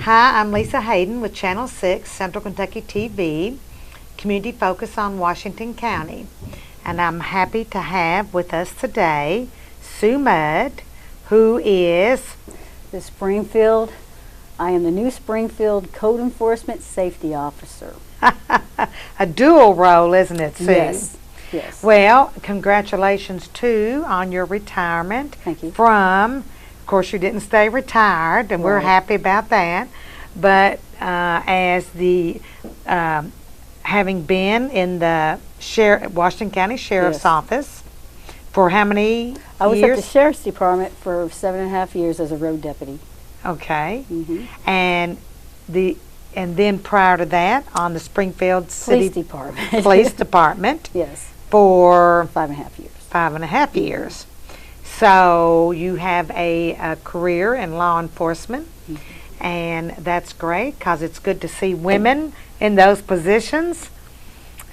Hi, I'm Lisa Hayden with Channel 6, Central Kentucky TV, community focus on Washington County. And I'm happy to have with us today Sue Mudd, who is the Springfield. I am the new Springfield Code Enforcement Safety Officer. a dual role, isn't it, Sue? Yes. Yes. Well, congratulations, too, on your retirement. Thank you. Of course, you didn't stay retired, and we're Right. happy about that. But as the having been in the Washington County Sheriff's Yes. Office for how many I was years? at the Sheriff's Department for 7.5 years as a road deputy. Okay. Mm-hmm. And then prior to that, on the Springfield City Police Department. Police Department Yes. for 5.5 years. 5.5 years. So you have a career in law enforcement, and that's great because it's good to see women in those positions.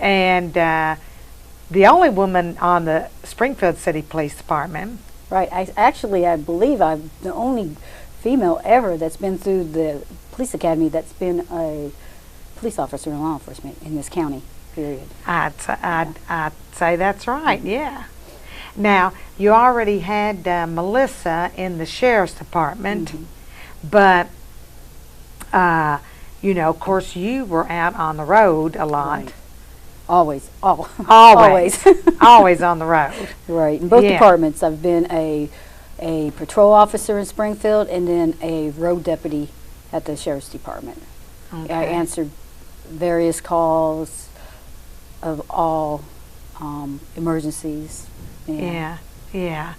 And the only woman on the Springfield City Police Department. Right. I believe I'm the only female ever that's been through the police academy that's been a police officer in law enforcement in this county, period. I'd say that's right, yeah. Now, you already had Melissa in the Sheriff's Department, but, of course, you were out on the road a lot. Right. Always. Always. Always on the road. Right. In both Yeah. departments, I've been a patrol officer in Springfield and then a road deputy at the Sheriff's Department. Okay. I answered various calls of all emergencies. Yeah, yeah.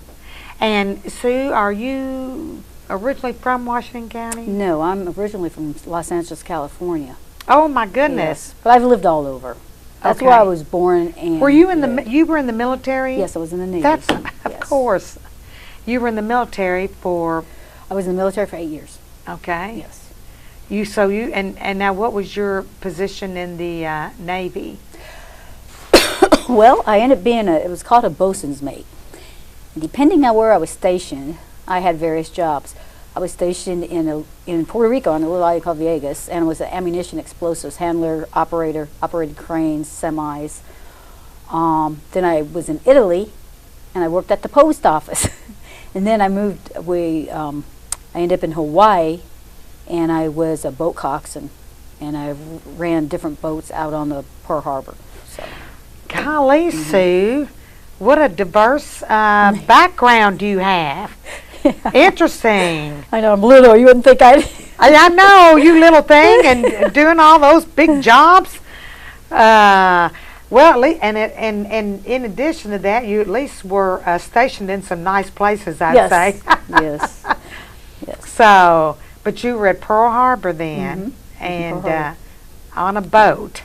And Sue, are you originally from Washington County? No, I'm originally from Los Angeles, California. Oh my goodness! Yes, but I've lived all over. That's where Okay. I was born. And Were you in lived. you were in the military? Yes, I was in the Navy. That's of Yes. course. You were in the military for I was in the military for 8 years. okay. Yes. And now what was your position in the Navy? Well, I ended up being it was called a bosun's mate. And depending on where I was stationed, I had various jobs. I was stationed in Puerto Rico on a little island called Viegas, and I was an ammunition explosives handler, operator, operated cranes, semis. Then I was in Italy, and I worked at the post office. And then I moved, I ended up in Hawaii, and I was a boat coxswain, and I ran different boats out on the Pearl Harbor. So. Golly, Sue, what a diverse background you have. Interesting. I know I'm little. You wouldn't think I'd. I know, you little thing, and doing all those big jobs. Well, and in addition to that, you at least were stationed in some nice places, I'd say. Yes. Yes. So, but you were at Pearl Harbor then, and Pearl Harbor. on a boat.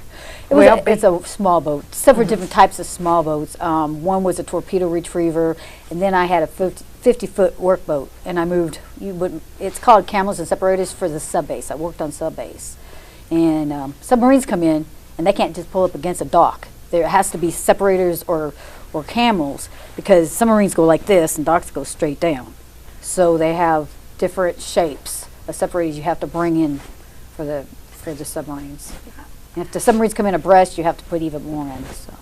It's a small boat. Several different types of small boats. One was a torpedo retriever, and then I had a 50-foot workboat, and I moved. It's called camels and separators for the subbase. I worked on subbase, and submarines come in, and they can't just pull up against a dock. There has to be separators or camels because submarines go like this and docks go straight down. So they have different shapes of separators you have to bring in for the submarines. And if the submarines come in abreast, you have to put even more in. So.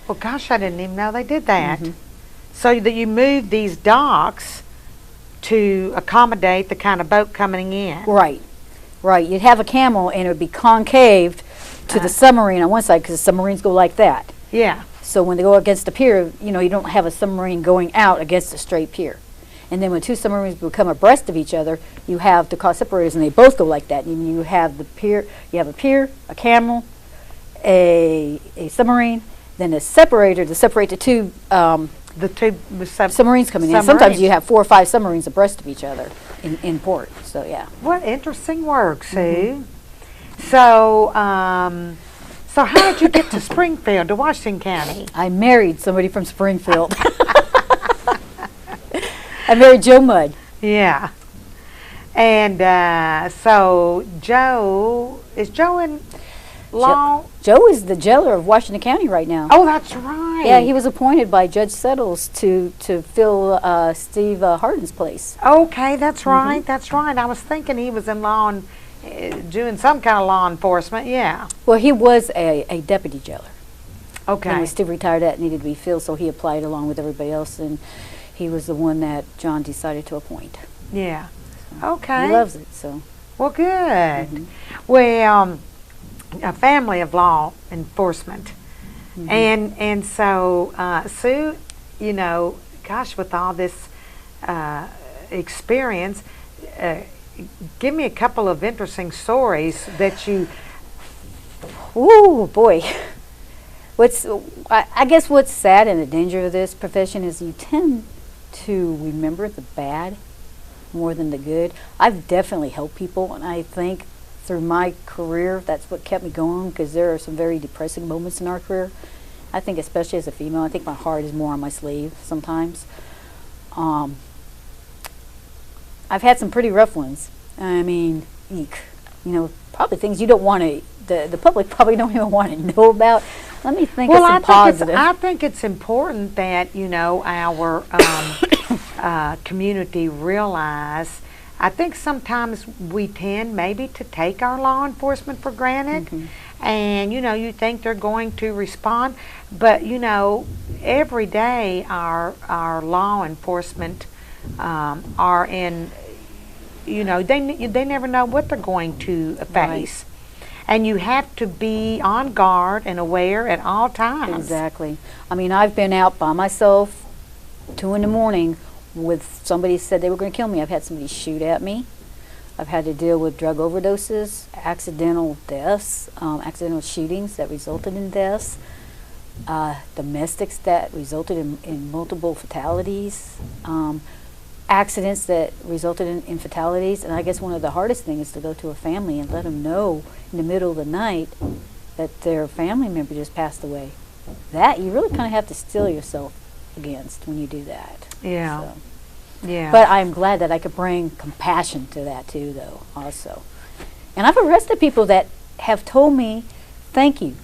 Well, gosh, I didn't even know they did that. So that you moved these docks to accommodate the kind of boat coming in. Right. You'd have a camel, and it would be concaved to the submarine on one side because the submarines go like that. Yeah. So when they go against the pier, you don't have a submarine going out against a straight pier. And then when two submarines become abreast of each other, you have the car separators, and they both go like that. And you have the pier, a camel, a submarine, then a separator to separate the two submarines coming in. Sometimes you have 4 or 5 submarines abreast of each other in port. So yeah. What interesting work, Sue. So, so how did you get to Springfield, to Washington County? I married somebody from Springfield. I married Joe Mudd. Yeah. And so is Joe in law? Joe is the jailer of Washington County right now. Oh, that's right. Yeah, he was appointed by Judge Settles to fill Steve Hardin's place. Okay, that's right. That's right. I was thinking he was in law doing some kind of law enforcement. Yeah. Well, he was a deputy jailer. Okay. And was still retired, that needed to be filled, so he applied along with everybody else, and he was the one that John decided to appoint. Yeah. So Okay. he loves it, so. Well, good. Mhm. Well, a family of law enforcement, Mhm. and so Sue, you know, gosh, with all this experience, give me a couple of interesting stories that you. Ooh, boy. I guess what's sad and the danger of this profession is you tend to remember the bad more than the good. I've definitely helped people, and I think through my career, that's what kept me going, because there are some very depressing moments in our career. I think especially as a female, I think my heart is more on my sleeve sometimes. I've had some pretty rough ones. I mean, eek, you know, probably things you don't want to, the public probably don't even want to know about. Let me think of some positive. I think it's important that, you know, our community realize. I think sometimes we tend maybe to take our law enforcement for granted. Mm-hmm. And, you know, you think they're going to respond. But, you know, every day our law enforcement are in, you know, they never know what they're going to face. Right. And you have to be on guard and aware at all times. Exactly. I mean, I've been out by myself 2 in the morning with somebody said they were going to kill me. I've had somebody shoot at me. I've had to deal with drug overdoses, accidental deaths, accidental shootings that resulted in deaths, domestics that resulted in multiple fatalities, accidents that resulted in fatalities. And I guess one of the hardest things is to go to a family and let them know in the middle of the night that their family member just passed away. That you really kind of have to steel yourself against when you do that. Yeah. So. Yeah. But I'm glad that I could bring compassion to that too, though, also. And I've arrested people that have told me, thank you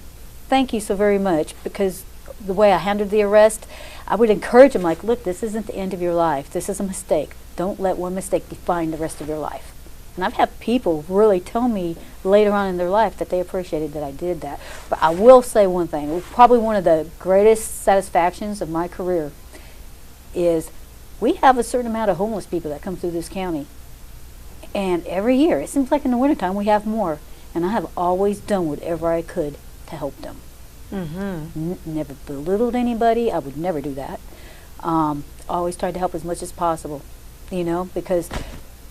so very much, because the way I handled the arrest, I would encourage them, like, look, this isn't the end of your life. This is a mistake. Don't let one mistake define the rest of your life. And I've had people really tell me later on in their life that they appreciated that I did that. But I will say one thing. Probably one of the greatest satisfactions of my career is we have a certain amount of homeless people that come through this county. And every year, it seems like in the wintertime, we have more. And I have always done whatever I could to help them. Mm-hmm. Never belittled anybody. I would never do that. Always tried to help as much as possible, you know, because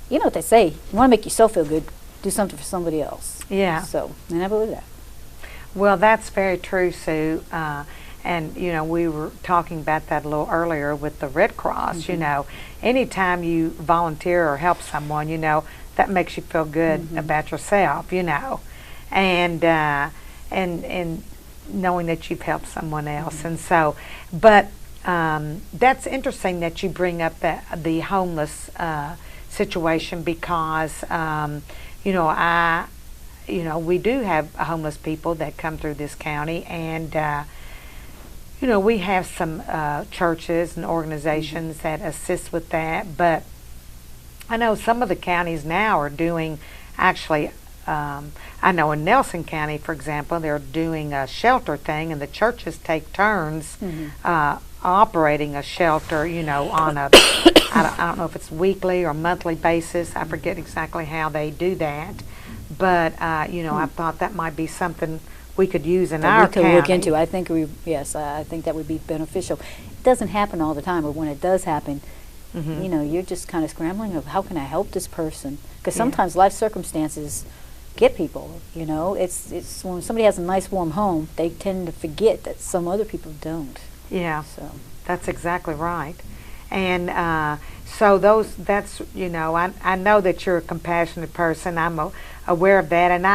you know what they say, you want to make yourself feel good, do something for somebody else. Yeah. So, and I believe that. Well, that's very true, Sue. And, you know, we were talking about that a little earlier with the Red Cross. Mm-hmm. You know, anytime you volunteer or help someone, you know, that makes you feel good mm-hmm. about yourself, you know. And knowing that you've helped someone else. Mm-hmm. And so, but that's interesting that you bring up the homeless situation, because, you know, we do have homeless people that come through this county, and, you know, we have some churches and organizations mm-hmm. that assist with that, but I know some of the counties now are doing, actually, I know in Nelson County, for example, they're doing a shelter thing, and the churches take turns mm-hmm. Operating a shelter, you know, on a, I don't know if it's weekly or monthly basis. I forget exactly how they do that. But, you know, I thought that might be something we could use in our county. We could look into. I think I think that would be beneficial. It doesn't happen all the time, but when it does happen, mm-hmm. you know, you're just kind of scrambling of how can I help this person? Because sometimes life circumstances get people, you know. It's when somebody has a nice warm home, they tend to forget that some other people don't. Yeah, so that's exactly right. And so that's, you know, I know that you're a compassionate person. I'm aware of that, and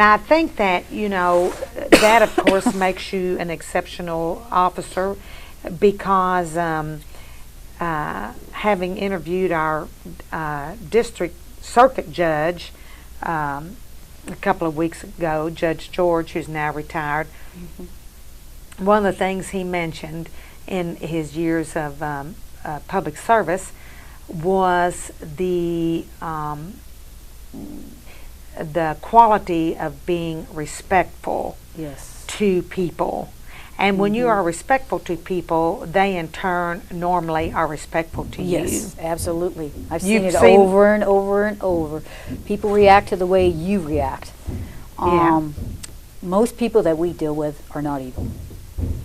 I think that, you know, that of course makes you an exceptional officer, because having interviewed our district circuit judge a couple of weeks ago, Judge George, who's now retired, mm-hmm. one of the things he mentioned in his years of public service was the the quality of being respectful Yes. to people. And when you are respectful to people, they in turn normally are respectful to you. Yes, absolutely. I've You've seen it seen- over and over and over. People react to the way you react. Yeah. Most people that we deal with are not evil.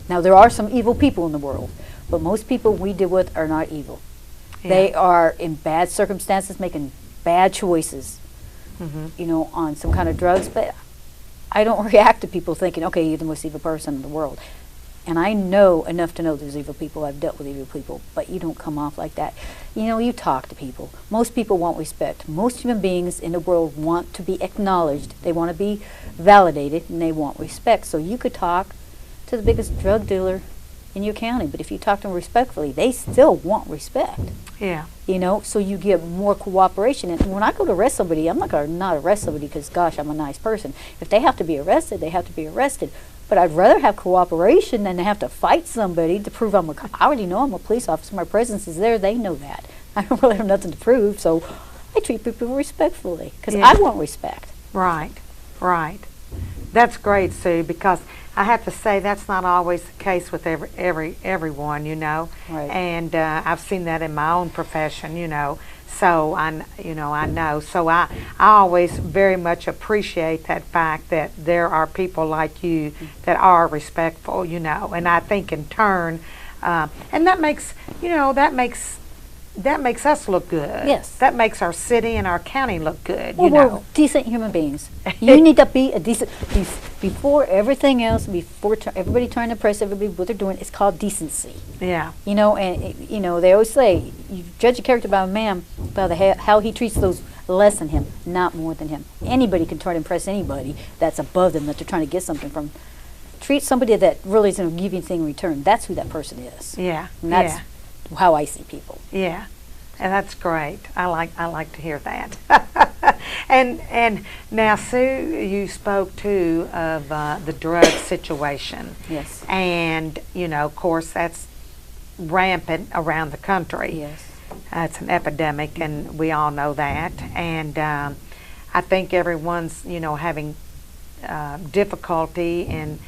Now, there are some evil people in the world, but most people we deal with are not evil. Yeah. They are in bad circumstances, making bad choices, Mhm. on some kind of drugs, but I don't react to people thinking, okay, you're the most evil person in the world. And I know enough to know there's evil people. I've dealt with evil people, but you don't come off like that. You talk to people. Most people want respect. Most human beings in the world want to be acknowledged. They want to be validated, and they want respect. So you could talk to the biggest drug dealer in your county, but if you talk to them respectfully, they still want respect. Yeah. So you get more cooperation. And when I go to arrest somebody, I'm not going to not arrest somebody because, gosh, I'm a nice person. If they have to be arrested, they have to be arrested. But I'd rather have cooperation than to have to fight somebody to prove I already know I'm a police officer. My presence is there. They know that. I don't really have nothing to prove, so I treat people respectfully because Yeah. I want respect. Right, right. That's great, Sue, because I have to say that's not always the case with everyone, Right. And I've seen that in my own profession, So I know. So I always very much appreciate that fact that there are people like you that are respectful, And I think in turn, and that makes us look good. Yes. That makes our city and our county look good, Well, we're decent human beings. You need to be a decent, before everything else, everybody trying to impress everybody, what they're doing, it's called decency. Yeah. They always say, you judge a character by a man by how he treats those less than him, not more than him. Anybody can try to impress anybody that's above them, that they're trying to get something from. Treat somebody that really is going to give you anything in return. That's who that person is. Yeah. And that's how I see people. Yeah, and that's great. I like to hear that. and now, Sue, you spoke too of the drug situation. Yes. And of course, that's rampant around the country. Yes. It's an epidemic, and we all know that. And I think everyone's having difficulty in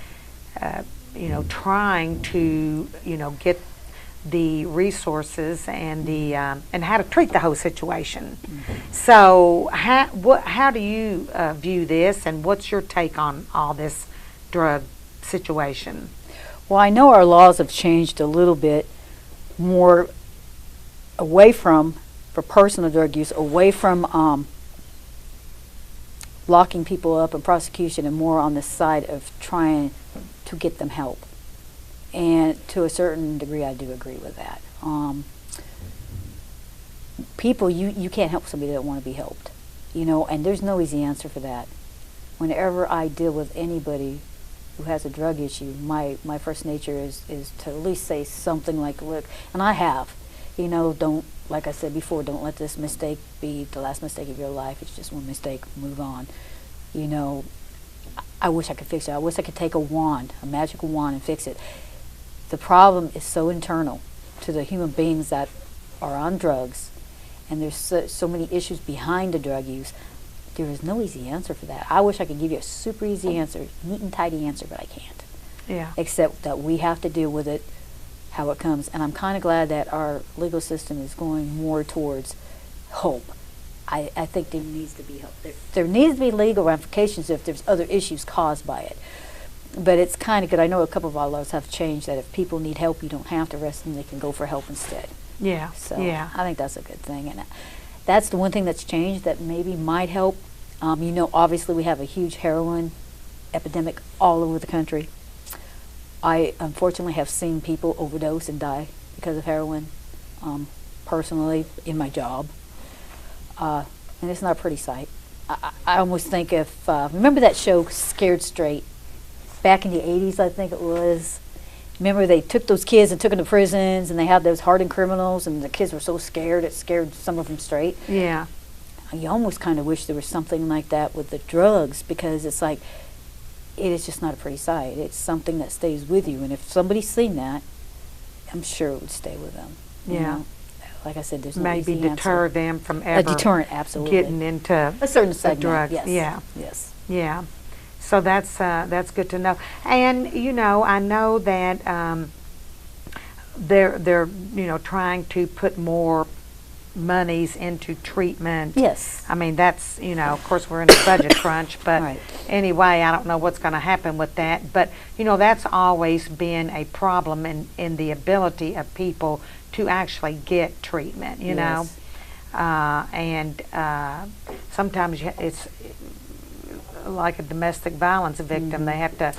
trying to get the resources and the and how to treat the whole situation. So how do you view this, and what's your take on all this drug situation? Well, I know our laws have changed a little bit more away from, for personal drug use, away from locking people up and prosecution, and more on the side of trying to get them help. And to a certain degree, I do agree with that. People, you can't help somebody that don't want to be helped, and there's no easy answer for that. Whenever I deal with anybody who has a drug issue, my first nature is to at least say something like, look, and I have, don't, like I said before, don't let this mistake be the last mistake of your life. It's just one mistake, move on. I wish I could fix it. I wish I could take a magical wand and fix it. The problem is so internal to the human beings that are on drugs, and there's so many issues behind the drug use. There is no easy answer for that. I wish I could give you a super easy answer, neat and tidy answer, but I can't. Yeah. Except that we have to deal with it how it comes. And I'm kind of glad that our legal system is going more towards hope. I think there needs to be help. There needs to be legal ramifications if there's other issues caused by it. But it's kind of good. I know a couple of our laws have changed that if people need help, you don't have to arrest them. They can go for help instead. Yeah. So yeah. I think that's a good thing. And that's the one thing that's changed that maybe might help. Obviously we have a huge heroin epidemic all over the country. I unfortunately have seen people overdose and die because of heroin, personally, in my job. And it's not a pretty sight. I almost think if, remember that show, Scared Straight? Back in the 80s, I think it was. Remember they took those kids and took them to prisons, and they had those hardened criminals, and the kids were so scared, it scared some of them straight. Yeah. You almost kind of wish there was something like that with the drugs, because it's like, it is just not a pretty sight. It's something that stays with you, and if somebody's seen that, I'm sure it would stay with them. you Yeah. know. like I said, there's no maybe easy deter answer. them from A ever deterrent, absolutely. getting into A certain the segment, drugs. yes. Yeah. Yes. Yeah. So that's good to know. And I know that they're trying to put more monies into treatment. Yes. I mean, that's, of course we're in a budget crunch, but Right. anyway, I don't know what's going to happen with that. But, that's always been a problem in the ability of people to actually get treatment, Yes. and sometimes it's like a domestic violence victim. They have to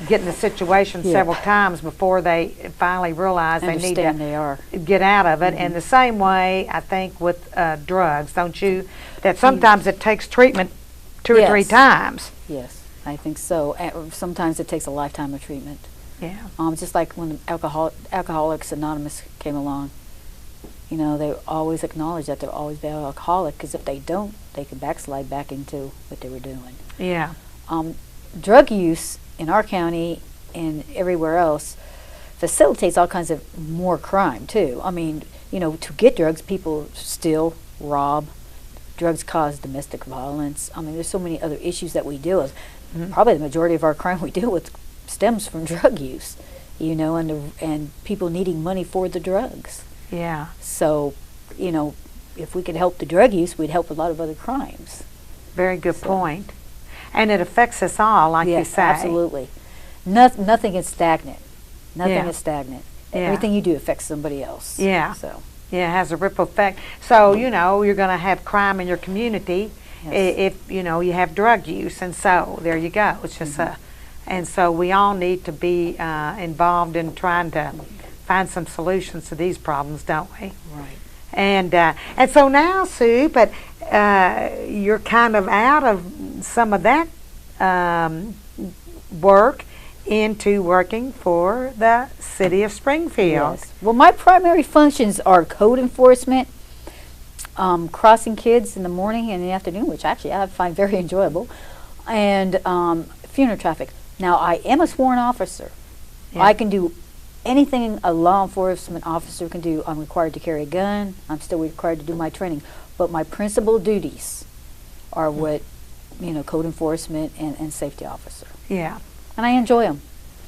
get in the situation several times before they finally realize they need Understand to they are. get out of it. And the same way, I think, with drugs, don't you? That sometimes it takes treatment two or three Yes. times. Yes, I think so. Sometimes it takes a lifetime of treatment. Yeah. Just like when Alcoholics Anonymous came along, they always acknowledge that they'll always be an alcoholic, because if they don't, they can backslide back into what they were doing. Yeah. Drug use in our county and everywhere else facilitates all kinds of more crime too. I mean, to get drugs, people steal, rob. Drugs cause domestic violence. I mean, there's so many other issues that we deal with. Probably the majority of our crime we deal with stems from drug use, and people needing money for the drugs. Yeah. So, if we could help the drug use, we'd help a lot of other crimes. Very good point. And it affects us all, like you Yes, say. absolutely. Nothing is stagnant. Nothing Yeah. is stagnant. Yeah. Everything you do affects somebody else. Yeah. So, Yeah, it has a ripple effect. So, you're going to have crime in your community if, you have drug use. And so, there you go. It's just and so we all need to be involved in trying to find some solutions to these problems, don't we? right. And so now, Sue, but you're kind of out of some of that work into working for the city of Springfield. Yes. Well, my primary functions are code enforcement, crossing kids in the morning and the afternoon, which actually I find very enjoyable, and funeral traffic. Now, I am a sworn officer. Yeah. I can do anything a law enforcement officer can do. I'm required to carry a gun. I'm still required to do my training. But my principal duties are what, code enforcement and safety officer. Yeah. And I enjoy them.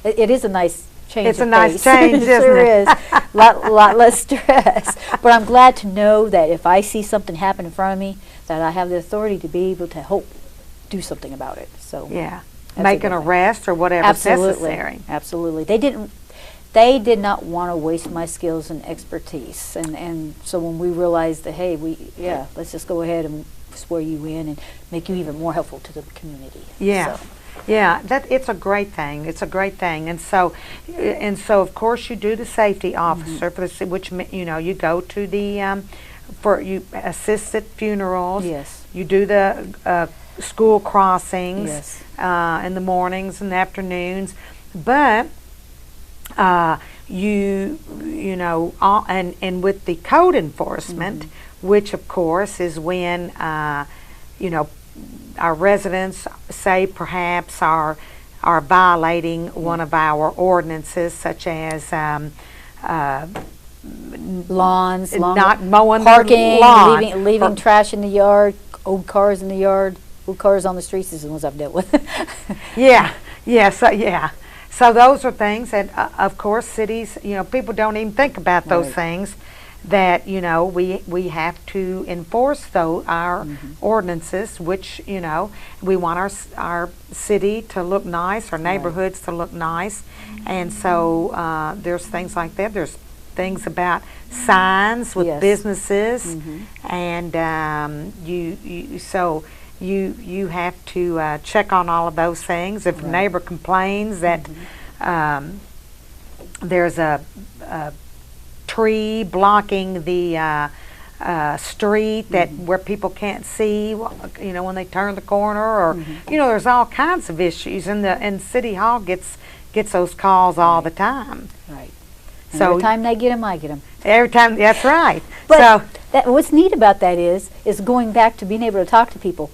It is a nice change. It's a of nice pace. change, It isn't sure it? is. lot less stress. But I'm glad to know that if I see something happen in front of me, that I have the authority to be able to help do something about it. So Yeah. that's Make a an good thing. arrest or whatever's Absolutely. necessary. Absolutely. They did not want to waste my skills and expertise. And so when we realized that, hey, let's just go ahead and swear you in and make you even more helpful to the community. Yeah. So, Yeah, it's a great thing. It's a great thing, and so of course you do the safety officer for the which you go to the you assist at funerals. yes. You do the school crossings Yes. in the mornings and afternoons, but and with the code enforcement, which of course is when our residents say perhaps are violating one of our ordinances, such as Lawns, not mowing parking, the lawn, leaving trash in the yard, old cars in the yard, old cars on the streets is the ones I've dealt with. So those are things that, of course, cities, people don't even think about those Right. things. That we have to enforce our ordinances, which we want our city to look nice, our neighborhoods to look nice, and so there's things like that. There's things about signs with Yes. businesses, and you have to check on all of those things. If a neighbor complains that there's a tree blocking the street where people can't see, when they turn the corner, or there's all kinds of issues, and City Hall gets those calls all the time. Right. So Every time they get them, I get them. every time, that's right. But what's neat about that is going back to being able to talk to people.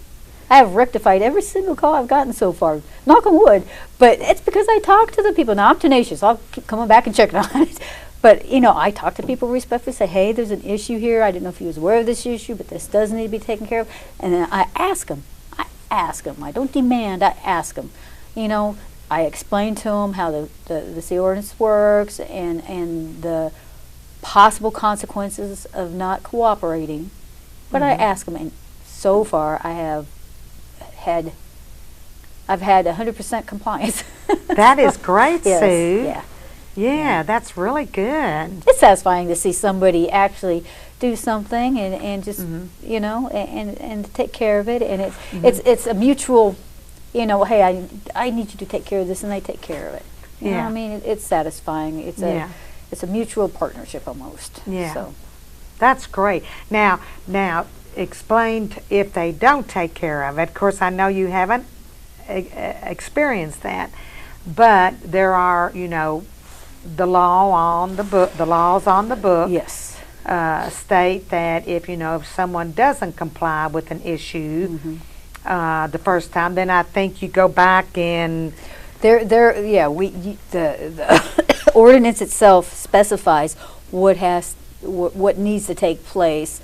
I have rectified every single call I've gotten so far. Knock on wood. But it's because I talk to the people. Now, I'm tenacious. I'll keep coming back and checking on it. But, you know, I talk to people respectfully, say, hey, there's an issue here. I didn't know if you was aware of this issue, but this does need to be taken care of. And then I ask them. I don't demand, I ask them. You know, I explain to them how the city ordinance works and the possible consequences of not cooperating. But I ask them, and so far I've had 100% compliance. That is great, Yes, Sue. yeah. Yeah, that's really good. It's satisfying to see somebody actually do something and just you know and take care of it, and it's a mutual, you know, hey, I need you to take care of this, and they take care of it. You know what I mean? It's satisfying. It's a mutual partnership almost. Yeah. So That's great. Now explain if they don't take care of it. Of course, I know you haven't experienced that, but there are, you know, the laws on the book. yes. State that if someone doesn't comply with an issue the first time, then I think you go back and the ordinance itself specifies what needs to take place.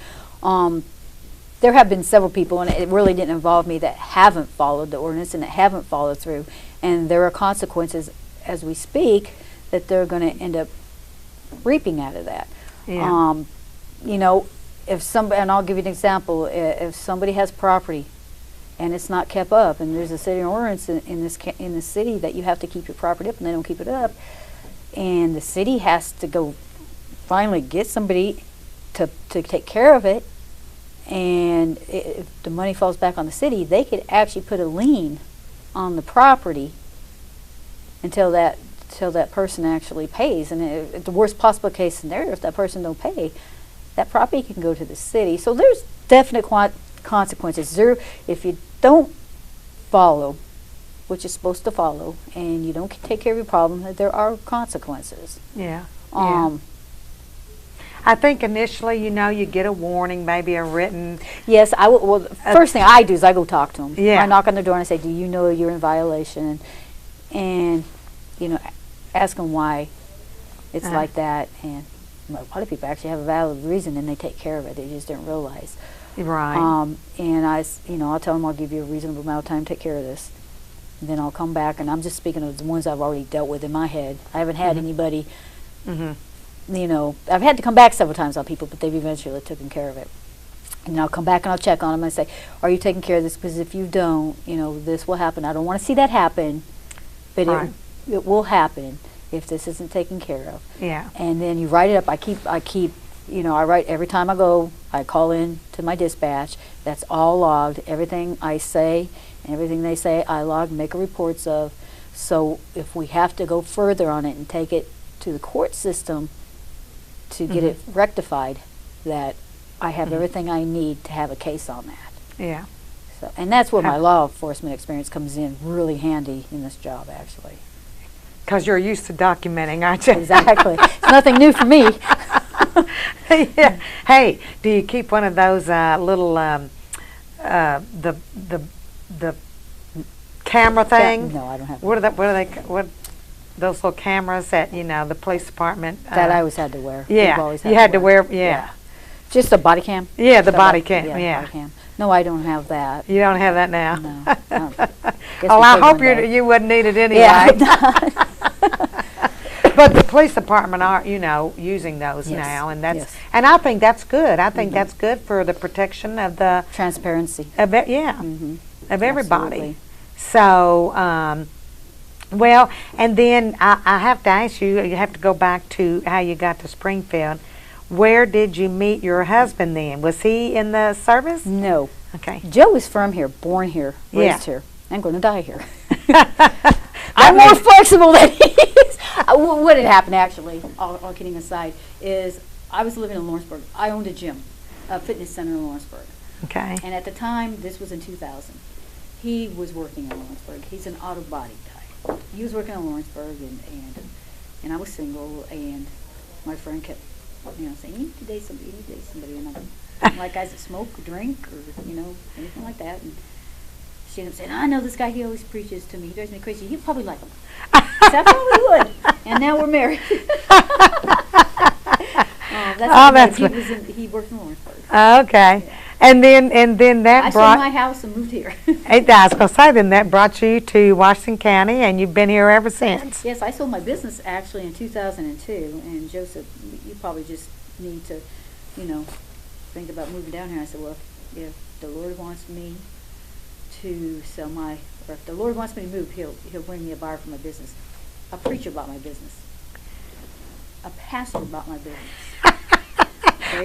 There have been several people, and it really didn't involve me, that haven't followed the ordinance and that haven't followed through, and there are consequences as we speak that they're going to end up reaping out of that. Yeah. You know, and I'll give you an example. If somebody has property and it's not kept up, and there's a city ordinance in the city that you have to keep your property up, and they don't keep it up, and the city has to go finally get somebody to take care of it, and if the money falls back on the city, they could actually put a lien on the property until that person actually pays. And if the worst possible case scenario, if that person don't pay, that property can go to the city. So there's definite consequences. If you don't follow what you're supposed to follow and you don't take care of your problem, there are consequences. Yeah. I think initially, you get a warning, maybe a written. Yes, I will. Well, the first thing I do is I go talk to them. Yeah. I knock on their door and I say, "Do you know you're in violation?" And ask them why it's like that. And a lot of people actually have a valid reason, and they take care of it. They just didn't realize. Right. And I'll tell them I'll give you a reasonable amount of time to take care of this. And then I'll come back, and I'm just speaking of the ones I've already dealt with in my head. I haven't had anybody. I've had to come back several times on people, but they've eventually taken care of it. And I'll come back and I'll check on them and say, "Are you taking care of this? Because if you don't, this will happen. I don't want to see that happen, but Right. it will happen if this isn't taken care of." Yeah. And then you write it up. I keep. I write every time I go. I call in to my dispatch. That's all logged. Everything I say and everything they say, I log, make reports of. So if we have to go further on it and take it to the court system to get it rectified, that I have everything I need to have a case on that. Yeah. So, and that's where my law enforcement experience comes in really handy in this job, actually. Because you're used to documenting, aren't you? Exactly. It's nothing new for me. Yeah. Hey, do you keep one of those little the camera thing? No, I don't have. What are those little cameras that the police department? That I always had to wear. Yeah, We've always you had to wear. Yeah. Just a body cam. Yeah, the body cam. Yeah. Body cam. No, I don't have that. You don't have that now. No. I don't. Oh, I hope you wouldn't need it anyway. Yeah. But the police department are, using those now, and and I think that's good. I think that's good for the protection of the transparency. Of everybody. Absolutely. So, well, and then I have to ask you. You have to go back to how you got to Springfield. Where did you meet your husband then? Was he in the service? No. Okay. Joe is from here, born here, raised here. I'm going to die here. I'm more flexible than he is. What had happened, actually, all kidding aside, is I was living in Lawrenceburg. I owned a gym, a fitness center in Lawrenceburg. Okay. And at the time, this was in 2000, he was working in Lawrenceburg. He's an auto body guy. He was working in Lawrenceburg, and I was single, and my friend kept saying, "You need to date somebody, and I don't like guys that smoke or drink or, anything like that. And she ended up saying, "I know this guy, he always preaches to me. He drives me crazy. You'd probably like him." I said, "I probably would." And now we're married. That's Oh, what that's he worked in Lawrenceburg. okay. Yeah. And then that I sold brought. my house and moved here. I was gonna say then that brought you to Washington County, and you've been here ever since. Yes, I sold my business actually in 2002, and Joseph, you probably just need to, think about moving down here. I said, well, if the Lord wants me to sell or if the Lord wants me to move, He'll bring me a buyer for my business, a preacher about my business, a pastor about my business.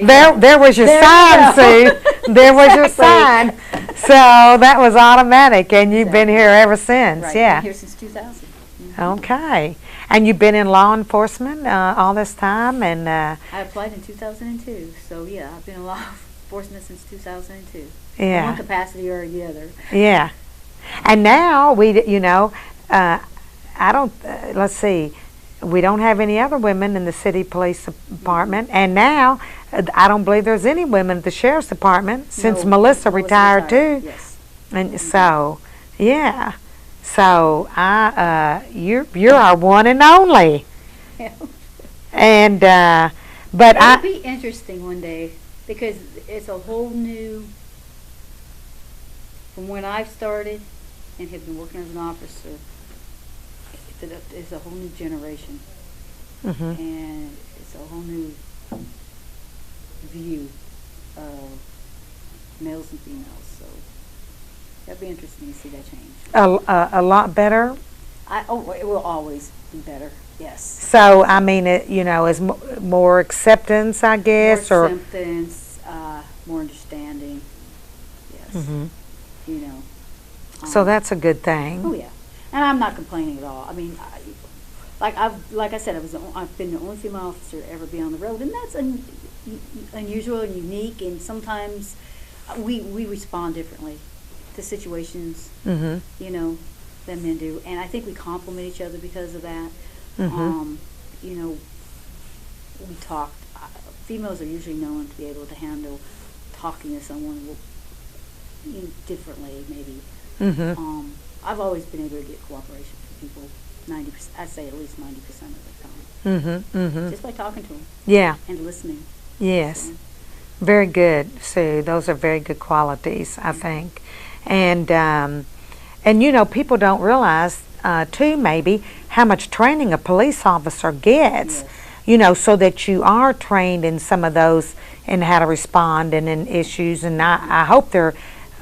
There was your sign, Sue. There was your sign. So that was automatic, and you've been here ever since. Right, Yeah. been here since 2000. Okay. And you've been in law enforcement all this time, and I applied in 2002, so yeah, I've been in law enforcement since 2002. yeah. In one capacity or the other. Yeah. And now I don't. Let's see. We don't have any other women in the city police department, and now I don't believe there's any women at the sheriff's department since No, Melissa retired too. Yes. And so, yeah. So you're our one and only. And but It'll be interesting one day because it's a whole new. From when I've started and have been working as an officer, it's a whole new generation, Mhm. and it's a whole new view of males and females. So that'd be interesting to see that change. a lot better. It will always be better. Yes. So I mean, is more acceptance, I guess, More or. acceptance, more understanding. Yes. Mhm. You know. So that's a good thing. Oh yeah, and I'm not complaining at all. I mean, like I said, I've been the only female officer to ever be on the road, and that's unusual and unique. And sometimes we respond differently to situations, Mhm. than men do, and I think we complement each other because of that. Mhm. We talk. Females are usually known to be able to handle talking to someone differently, maybe. Mhm. I've always been able to get cooperation from people 90%, I'd say at least 90% of the time. Mhm. Mhm. Just by talking to them Yeah. and listening. Yes. So, Very good, Sue. Those are very good qualities, I think. And people don't realize too maybe how much training a police officer gets. Yes. So that you are trained in some of those and how to respond and in issues. And I hope they're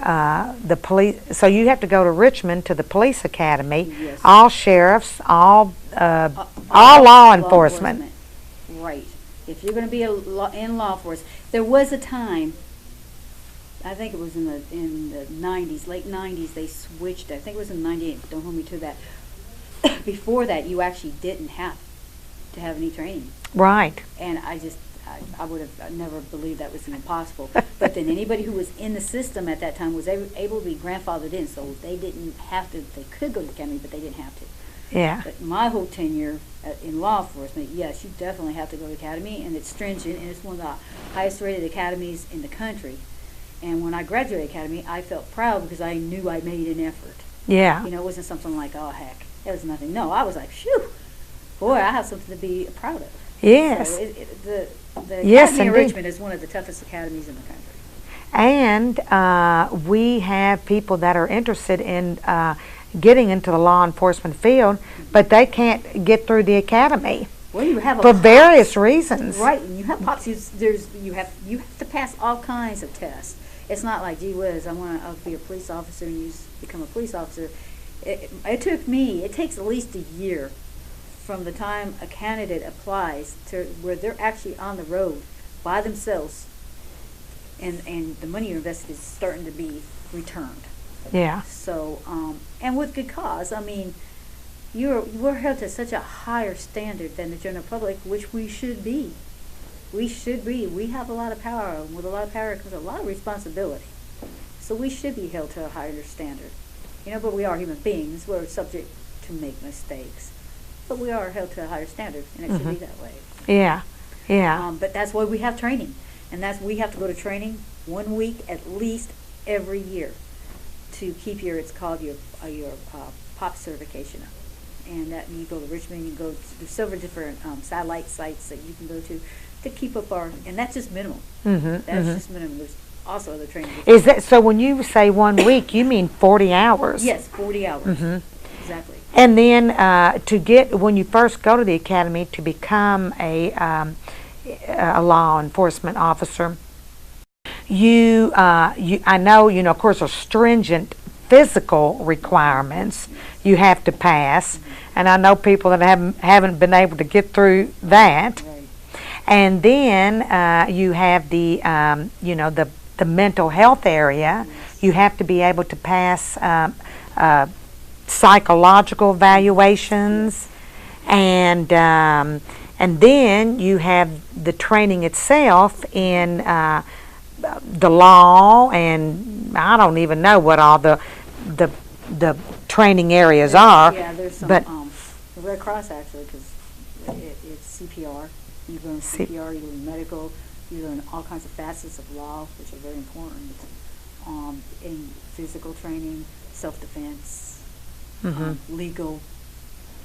the police. So you have to go to Richmond to the police academy. Yes. All sheriffs, all law enforcement. Right. If you're going to be in law enforcement, there was a time. I think it was in the 90s, late 90s. They switched. I think it was in '98. Don't hold me to that. Before that, you actually didn't have to have any training. Right. And I would have never believed that was even possible. But then anybody who was in the system at that time was able to be grandfathered in, so they didn't have to. They could go to the academy, but they didn't have to. Yeah. But my whole tenure in law enforcement, yes, you definitely have to go to the academy, and it's stringent, and it's one of the highest rated academies in the country. And when I graduated academy, I felt proud because I knew I made an effort. Yeah. It wasn't something like, oh heck, it was nothing. No, I was like, phew, boy, I have something to be proud of. Yes. So the Yes, Academy of indeed. Richmond is one of the toughest academies in the country. And we have people that are interested in getting into the law enforcement field, but they can't get through the academy Well, you have for various reasons. Right, and you have pops. You have to pass all kinds of tests. It's not like, gee whiz, I'll be a police officer and you become a police officer. It takes at least a year from the time a candidate applies to where they're actually on the road by themselves, and the money you invested is starting to be returned. Yeah. So, and with good cause. I mean, we're held to such a higher standard than the general public, which we should be. We should be. We have a lot of power, and with a lot of power comes a lot of responsibility. So we should be held to a higher standard. But we are human beings. We're subject to make mistakes. But we are held to a higher standard, and it should be that way. Yeah. Yeah. But that's why we have training. And we have to go to training 1 week at least every year to keep it's called your POP certification. And that you go to Richmond, you go to several different satellite sites that you can go to to keep up and that's just minimum. Mm-hmm. That's just minimum. There's also other training. Is that so? When you say 1 week, you mean 40 hours? Yes, 40 hours. Mm-hmm. Exactly. And then when you first go to the academy to become a law enforcement officer, I know, of course, are stringent physical requirements you have to pass, and I know people that haven't been able to get through that. Right. And then you have the mental health area. Yes. You have to be able to pass psychological evaluations, and then you have the training itself in the law, and I don't even know what all the training areas are. Yeah, there's some. But the Red Cross actually, because it's CPR. You learn CPR, you learn medical, you learn all kinds of facets of law, which are very important. In physical training, self-defense, legal.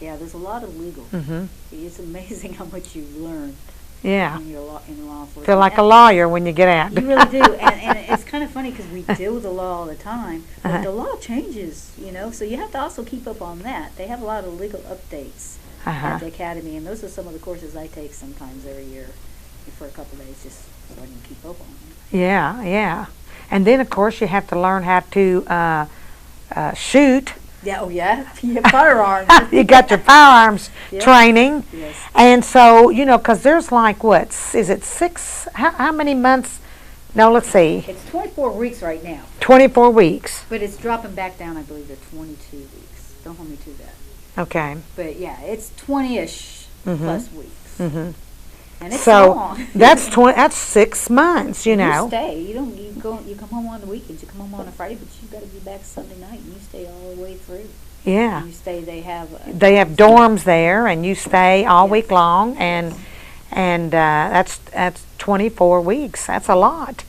Yeah, there's a lot of legal. Mm-hmm. It's amazing how much you learn. Yeah. In law enforcement. Feel like a lawyer when you get out. You really do, and it's kind of funny because we deal with the law all the time, but the law changes, so you have to also keep up on that. They have a lot of legal updates at the academy, and those are some of the courses I take sometimes every year for a couple of days, just so I can keep up on it. Yeah, yeah. And then, of course, you have to learn how to shoot. Yeah, oh yeah, you have firearms. You got your firearms training. Yes. And so, because there's like, is it 6, how many months? No, let's see. It's 24 weeks right now. 24 weeks. But it's dropping back down, I believe, to 22 weeks. Don't hold me to that. Okay. But yeah, it's 20-ish plus weeks. Mm-hmm. And it's so long. that's 6 months, You stay. You come home on the weekends. You come home on a Friday, but you got to be back Sunday night, and you stay all the way through. Yeah. And you stay. They have dorms there, and you stay all week long, and that's 24 weeks. That's a lot,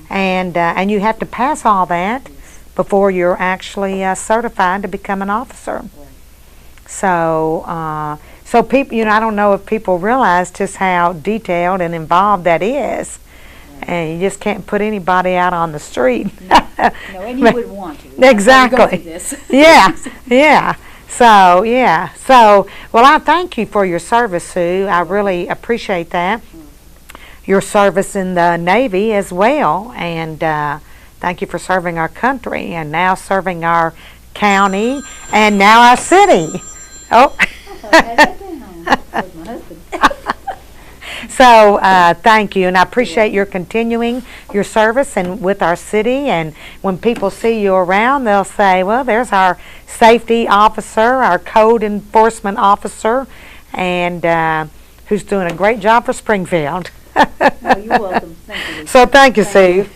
and you have to pass all that before you're actually certified to become an officer. Right. So people, I don't know if people realize just how detailed and involved that is. Right. And you just can't put anybody out on the street. No, and you wouldn't want to. Exactly. This. Yeah. So, well, I thank you for your service, Sue. I really appreciate that. Your service in the Navy as well. And thank you for serving our country and now serving our county and now our city. Oh. So thank you, and I appreciate your continuing your service and with our city. And when people see you around, they'll say, well, there's our safety officer, our code enforcement officer, and who's doing a great job for Springfield. You're welcome. Thank you. So thank you, Sue.